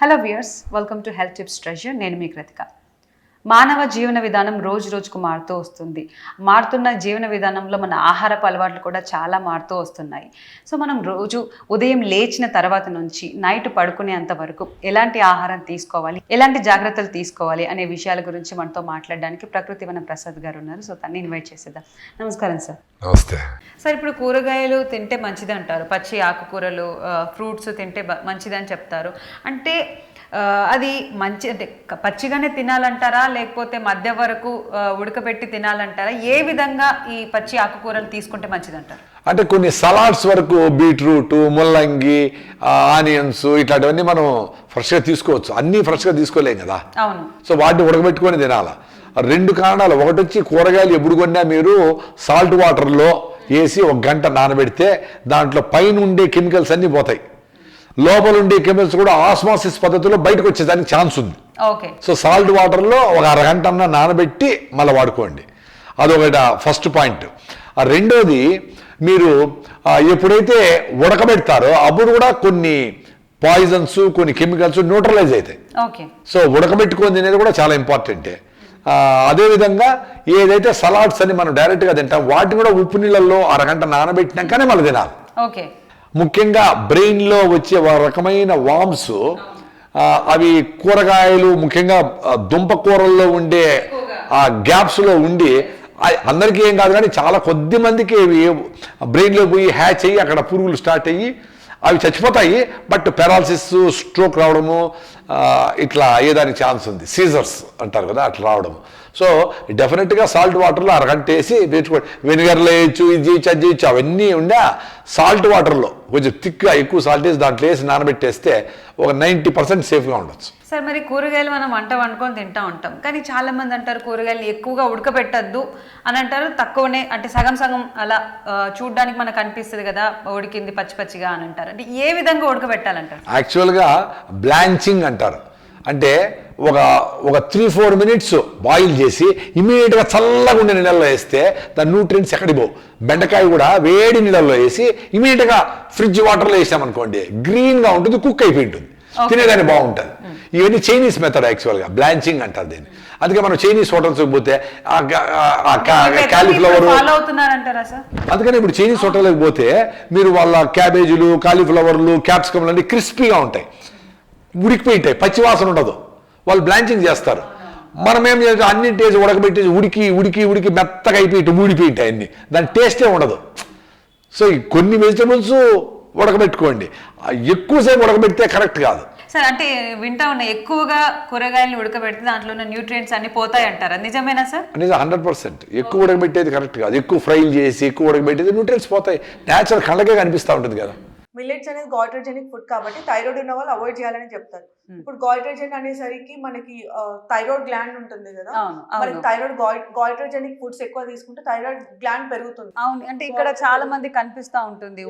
Hello viewers, welcome to health tips treasure. నేను మీ కృతిక. మానవ జీవన విధానం రోజు రోజుకు మారుతూ వస్తుంది. మారుతున్న జీవన విధానంలో మన ఆహారపు అలవాట్లు కూడా చాలా మారుతూ వస్తున్నాయి. సో మనం రోజు ఉదయం లేచిన తర్వాత నుంచి నైట్ పడుకునేంత వరకు ఎలాంటి ఆహారం తీసుకోవాలి, ఎలాంటి జాగ్రత్తలు తీసుకోవాలి అనే విషయాల గురించి మనతో మాట్లాడడానికి ప్రకృతి వనం ప్రసాద్ గారు ఉన్నారు. సో తన్ని ఇన్వైట్ చేసేద్దాం. నమస్కారం సార్. నమస్తే సార్, ఇప్పుడు కూరగాయలు తింటే మంచిది అంటారు, పచ్చి ఆకుకూరలు ఫ్రూట్స్ తింటే మంచిది అని చెప్తారు. అంటే అది మంచి అంటే పచ్చిగానే తినాలంటారా, లేకపోతే మధ్య వరకు ఉడకబెట్టి తినాలంటారా? ఏ విధంగా ఈ పచ్చి ఆకుకూరలు తీసుకుంటే మంచిది అంటారు? అంటే కొన్ని సలాడ్స్ వరకు బీట్రూట్, ముల్లంగి, ఆనియన్స్ ఇట్లాంటివన్నీ మనం ఫ్రెష్గా తీసుకోవచ్చు. అన్నీ ఫ్రెష్గా తీసుకోలేం కదా. అవును. సో వాటిని ఉడకబెట్టుకొని తినాలా. రెండు కారణాలు. ఒకటి వచ్చి కూరగాయలు ఎప్పుడు కొన్నా మీరు సాల్ట్ వాటర్లో వేసి 1 గంట నానబెడితే దాంట్లో పైన ఉండే కెమికల్స్ అన్నీ పోతాయి. లోపల ఉండే కెమికల్స్ కూడా ఆస్మాసిస్ పద్ధతిలో బయటకు వచ్చేదానికి ఛాన్స్ ఉంది. ఓకే. సో సాల్ట్ వాటర్లో ఒక 1/2 గంట అన్న నానబెట్టి మళ్ళీ వాడుకోండి. అదొకటి ఫస్ట్ పాయింట్. రెండోది, మీరు ఎప్పుడైతే ఉడకబెడతారో అప్పుడు కూడా కొన్ని పాయిజన్స్, కొన్ని కెమికల్స్ న్యూట్రలైజ్ అవుతాయి. ఓకే. సో ఉడకబెట్టుకొని తినేది కూడా చాలా ఇంపార్టెంటే. అదేవిధంగా ఏదైతే సలాడ్స్ అని మనం డైరెక్ట్గా తింటాం వాటిని కూడా ఉప్పు నీళ్ళల్లో 1/2 గంట నానబెట్టినాకనే మళ్ళీ తినాలి. ఓకే. ముఖ్యంగా బ్రెయిన్లో వచ్చే రకమైన వామ్స్, అవి కూరగాయలు ముఖ్యంగా దుంప కూరల్లో ఉండే ఆ గ్యాప్స్లో ఉండి అందరికీ ఏం కాదు కానీ చాలా కొద్ది మందికి బ్రెయిన్లో పోయి హ్యాచ్ అయ్యి అక్కడ పురుగులు స్టార్ట్ అయ్యి అవి చచ్చిపోతాయి. బట్ పెరాలసిస్, స్ట్రోక్ రావడము ఇట్లా అయ్యేదానికి ఛాన్స్ ఉంది. సీజర్స్ అంటారు కదా, అట్లా రావడము. సో డెఫినెట్గా సాల్ట్ వాటర్లో 1/2 గంట వేసి వేసుకోండి. వెనిగర్లో వేయచ్చు, ఇది చేయొచ్చు, అది చేయొచ్చు, అవన్నీ ఉండే సాల్ట్ వాటర్లో కొంచెం థిక్గా ఎక్కువ సాల్ట్ వేసి దాంట్లో వేసి నానబెట్టేస్తే ఒక 90% సేఫ్గా ఉండొచ్చు. సార్, మరి కూరగాయలు మనం వండుకొని తింటూ ఉంటాం, కానీ చాలా మంది అంటారు కూరగాయలు ఎక్కువగా ఉడకబెట్టద్దు అని అంటారు. తక్కువనే అంటే సగం సగం అలా చూడడానికి మనకు అనిపిస్తుంది కదా, ఉడికింది పచ్చి పచ్చిగా అని అంటారు. అంటే ఏ విధంగా ఉడకబెట్టాలంటారు? యాక్చువల్గా బ్లాంచింగ్ అంటారు. అంటే ఒక 3-4 మినిట్స్ బాయిల్ చేసి ఇమీడియట్గా చల్లగా ఉండే నీళ్ళల్లో వేస్తే దాని న్యూట్రియంట్స్ ఎక్కడికి పోవు. బెండకాయ కూడా వేడి నీళ్ళల్లో వేసి ఇమీడియట్గా ఫ్రిడ్జ్ వాటర్లో వేసామనుకోండి, గ్రీన్గా ఉంటుంది, కుక్ అయిపోయి ఉంటుంది, తినేదాన్ని బాగుంటుంది. ఇవన్నీ చైనీస్ మెథడ్ యాక్చువల్గా, బ్లాంచింగ్ అంటారు దీన్ని. అందుకే మనం చైనీస్ హోటల్స్కి పోతే కాలీఫ్లవర్, అందుకని ఇప్పుడు చైనీస్ హోటల్కి పోతే మీరు వాళ్ళ క్యాబేజీలు, కాలీఫ్లవర్లు, క్యాప్సికమ్లు అన్నీ క్రిస్పీగా ఉంటాయి, ఉడికిపోయి ఉంటాయి, పచ్చివాసన ఉండదు. వాళ్ళు బ్లాంచింగ్ చేస్తారు. మనం ఏం చేస్తాం, అన్ని టేస్ట్ ఉడకబెట్టేసి ఉడికి ఉడికి ఉడికి మెత్తగా అయిపోయి ఊడిపోయి ఉంటాయి అన్ని, దాని టేస్టే ఉండదు. సో కొన్ని వెజిటబుల్స్ ఉడకబెట్టుకోండి, ఎక్కువసేపు ఉడకబెడితే కరెక్ట్ కాదు. సార్, అంటే వింటా ఉన్న ఎక్కువగా కూరగాయలు ఉడకబెడితే దాంట్లో ఉన్న న్యూట్రియంట్స్ అన్ని పోతాయి అంటారా? నిజమేనా సార్? నిజం, 100%. ఎక్కువ ఉడకబెట్టేది కరెక్ట్ కాదు. ఎక్కువ ఫ్రైలు చేసి ఎక్కువ ఉడకబెట్టేది న్యూట్రియంట్స్ పోతాయి. న్యాచురల్ కళ్ళకే కనిపిస్తూ ఉంటుంది కదా. మిల్లెట్స్ అనేది గాయిట్రోజెనిక్ ఫుడ్ కాబట్టి థైరాయిడ్ ఉన్న వాళ్ళు అవాయిడ్ చేయాలని చెప్తారు. ఇప్పుడు గాయిట్రోజెన్ అనేసరికి మనకి థైరాయిడ్ గ్లాండ్ ఉంటుంది కదా, మనకి థైరాయిడ్ గాయిట్రోజెనిక్ ఫుడ్స్ ఎక్కువ తీసుకుంటే థైరాయిడ్ గ్లాండ్ పెరుగుతుంది. అవును, అంటే ఇక్కడ చాలా మంది కనిపిస్తూ ఉంటుంది.